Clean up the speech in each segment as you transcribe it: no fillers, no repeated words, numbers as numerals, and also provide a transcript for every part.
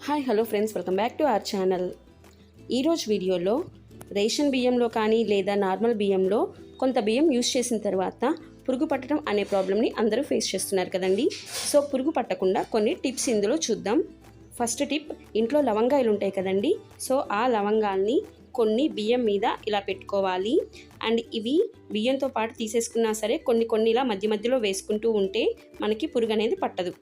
Hi hello friends, welcome back to our channel. ఈరోజు వీడియోలో ration బియ్యంలో కానీ లేదా నార్మల్ బియ్యంలో కొంత బియ్యం యూజ్ చేసిన తర్వాత పురుగు పట్టడం అనే ప్రాబ్లమ్ని అందరూ ఫేస్ చేస్తున్నారు కదండి. సో పురుగు పట్టకుండా కొన్ని టిప్స్ ఇందులో చూద్దాం. ఫస్ట్ టిప్, ఇంట్లో లవంగాయలు ఉంటాయి కదండి. సో ఆ లవంగాల్ని కొన్ని బియ్యం మీద ఇలా పెట్టుకోవాలి. అండ్ ఇవి బియ్యంతో పాటు తీసేసుకున్నా సరే కొన్ని ఇలా మధ్య మధ్యలో వేసుకుంటూ ఉంటే మనకి పురుగు అనేది పట్టదు.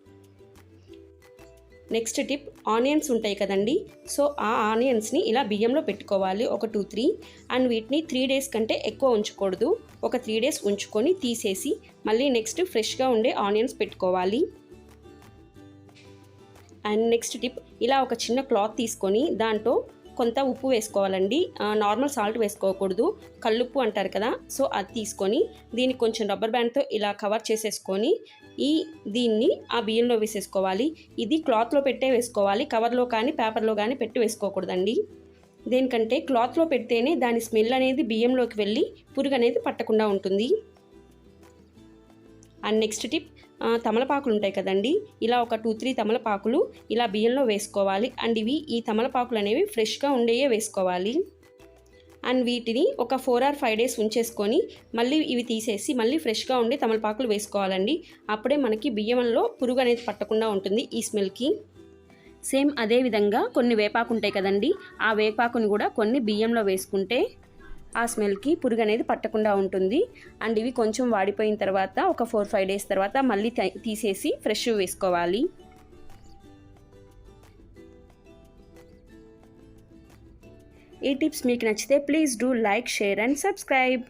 నెక్స్ట్ టిప్, ఆనియన్స్ ఉంటాయి కదండి. సో ఆ ఆనియన్స్ని ఇలా బియ్యంలో పెట్టుకోవాలి, ఒక 2-3. అండ్ వీటిని 3 days కంటే ఎక్కువ ఉంచకూడదు. ఒక 3 days ఉంచుకొని తీసేసి మళ్ళీ నెక్స్ట్ ఫ్రెష్గా ఉండే ఆనియన్స్ పెట్టుకోవాలి. అండ్ నెక్స్ట్ టిప్, ఇలా ఒక చిన్న క్లాత్ తీసుకొని దాంట్లో కొంత ఉప్పు వేసుకోవాలండి. నార్మల్ సాల్ట్ వేసుకోకూడదు, కల్లుప్పు అంటారు కదా. సో అది తీసుకొని దీనికి కొంచెం రబ్బర్ బ్యాండ్తో ఇలా కవర్ చేసేసుకొని దీన్ని ఆ బియ్యంలో వేసేసుకోవాలి. ఇది క్లాత్లో పెట్టే వేసుకోవాలి, కవర్లో కానీ పేపర్లో కానీ పెట్టి వేసుకోకూడదండి. దేనికంటే క్లాత్లో పెడితేనే దాని స్మెల్ అనేది బియ్యంలోకి వెళ్ళి పురుగు అనేది పట్టకుండా ఉంటుంది. అండ్ నెక్స్ట్ టిప్, తమలపాకులు ఉంటాయి కదండి. ఇలా ఒక 2-3 తమలపాకులు ఇలా బియ్యంలో వేసుకోవాలి. అండ్ ఈ తమలపాకులు అనేవి ఫ్రెష్గా ఉండేవే వేసుకోవాలి. అండ్ వీటిని ఒక 4 or 5 days ఉంచేసుకొని మళ్ళీ ఇవి తీసేసి మళ్ళీ ఫ్రెష్గా ఉండే తమలపాకులు వేసుకోవాలండి. అప్పుడే మనకి బియ్యంలో పురుగు అనేది పట్టకుండా ఉంటుంది ఈ స్మెల్కి. సేమ్ అదే విధంగా కొన్ని వేపాకు ఉంటాయి కదండి. ఆ వేపాకుని కూడా కొన్ని బియ్యంలో వేసుకుంటే ఆ స్మెల్కి పురుగు అనేది పట్టకుండా ఉంటుంది. అండ్ ఇవి కొంచెం వాడిపోయిన తర్వాత ఒక 4-5 days తర్వాత మళ్ళీ తీసేసి ఫ్రెష్ వేసుకోవాలి. ఈ టిప్స్ మీకు నచ్చితే please do like, share and subscribe.